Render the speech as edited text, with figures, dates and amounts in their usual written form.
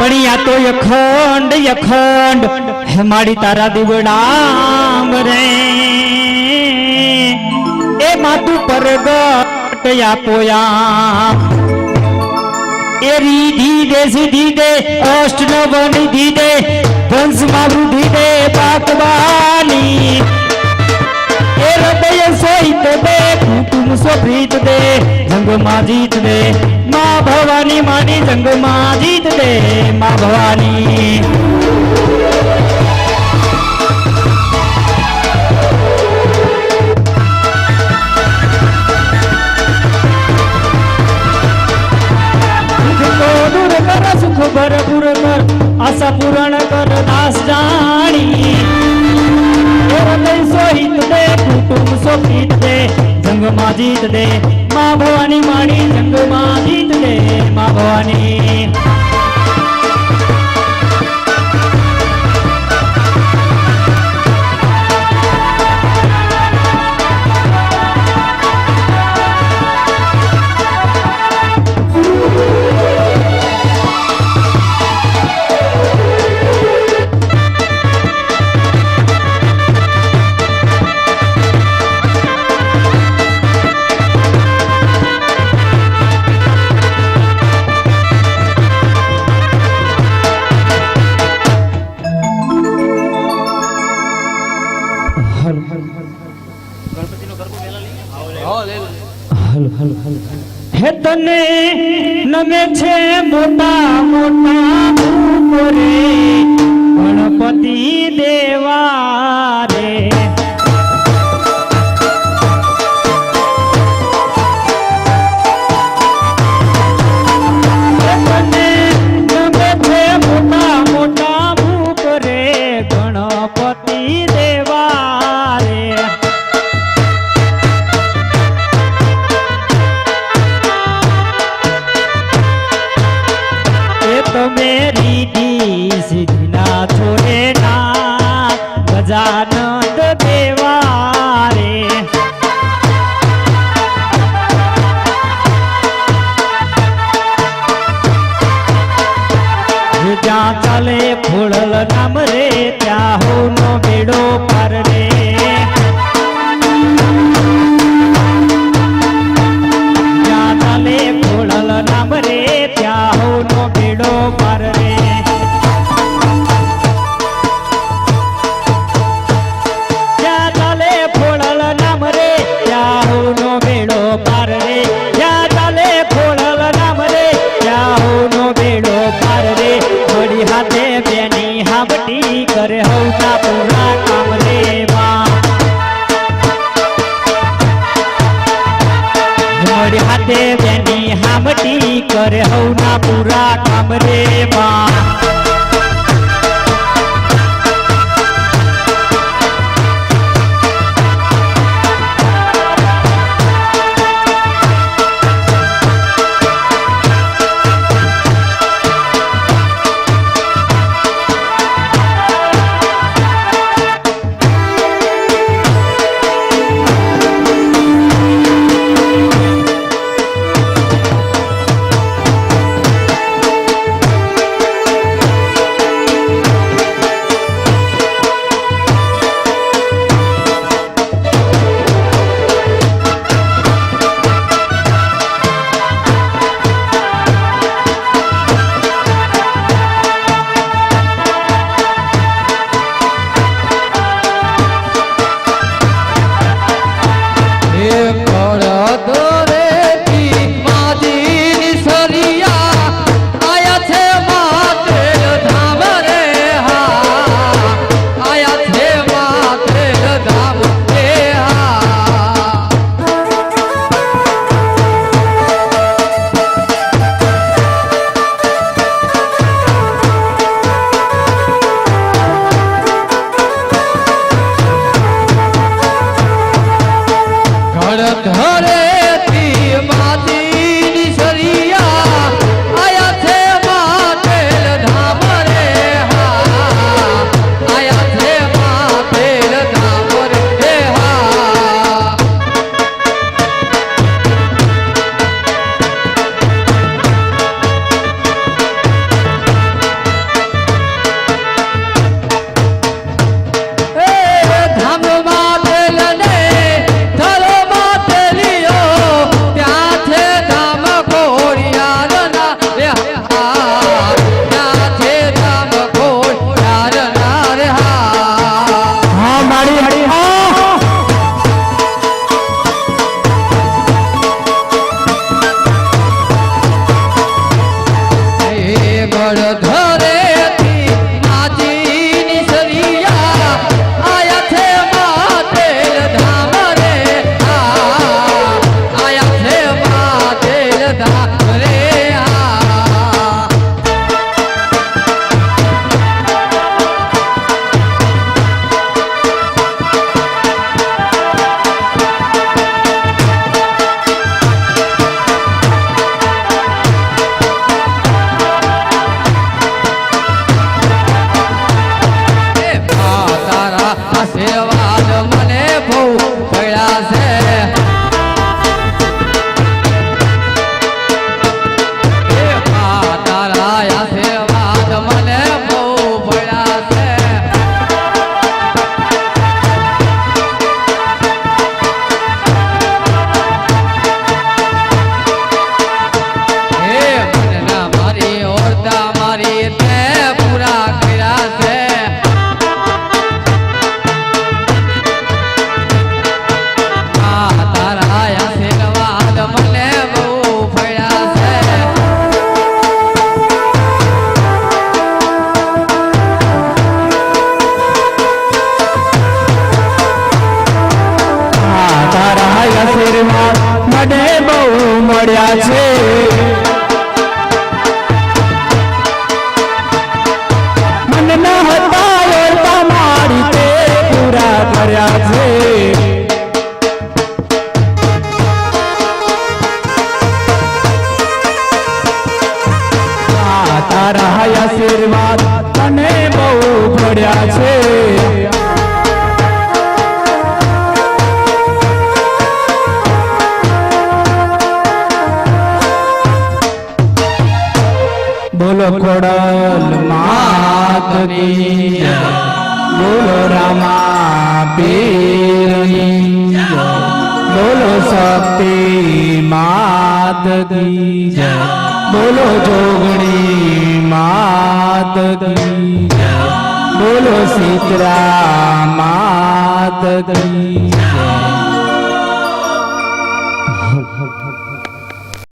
પણ યા તો અખંડ અખંડ હે માડી તારા દીવડામ રે એ માતું પરગટ આપોયા એ રીધી દે સીધી દે અષ્ટ નવ નિધિ દે વંશમાં વૃદ્ધિ દે પાકવાની એ હૃદય સહિત દે કુટુંબ સોભિત દે જંગમાં જીત દે માં ભવાની માની જંગમાં જીત દે માં ભવાની સુખ ભરપૂર કર આશા પૂરણ કર દાસ જાણી હૃદય સોહિત દે કુટુંબ સોપિત દે જંગમાં જીત દે માં ભવાની માણી જંગમાં જીત દે માં ભવાની હે તને નમે છે મોટા મોટા રે ગણપતિ દેવા રે તને નમે છે મોટા મોટા ભૂપ રે ગણપતિ દેવા રે મેરી દી સિદ્ધના છોરે ના ગજાનંદ દેવા રે જ્યાં ચાલે ફોડલ નામ રે ત્યાં હોનો બેડો પાર રે જ્યાં ચાલે ફોડલ નામ રે ત્યાં હોનો બેડો પાર રે જ્યાં ચાલે ફોડલ નામ રે ત્યાં હોનો બેડો પાર રે જ્યાં ચાલે ફોડલ નામ રે ત્યાં હોનો બેડો પાર રે વળી હાથે બેની હાબટી કરે હવના પૂરા કામ રે વળી હાથે બેની હાબટી કરે હવના પૂરા કામ રે માં અડધરેથી માજીની સરિયા આયા છે માતેલ ધામ રે આયા છે માતેલ ધામ રે તારા આશીર્વાદ મને બહુ પડ્યા છે તારા આશીર્વાદ મને બહુ પડ્યા છે હે મનના મારી ઓરતા મારી તે પૂરા કર્યા છે તારા આશીર્વાદ મને બહુ પડ્યા છે તારા આશીર્વાદ મને બહુ મળ્યા છે મનના હતા ઓરતા મારી તે પૂરા કર્યા છે તારા આશીર્વાદ મને બહુ મળ્યા છે બોલો ખોડલ માતની જય, બોલો રામા પીરની જય, બોલો શક્તિ માત કી જય, બોલો જોગણી માત કી જય, બોલો સીતરા માત કી જય.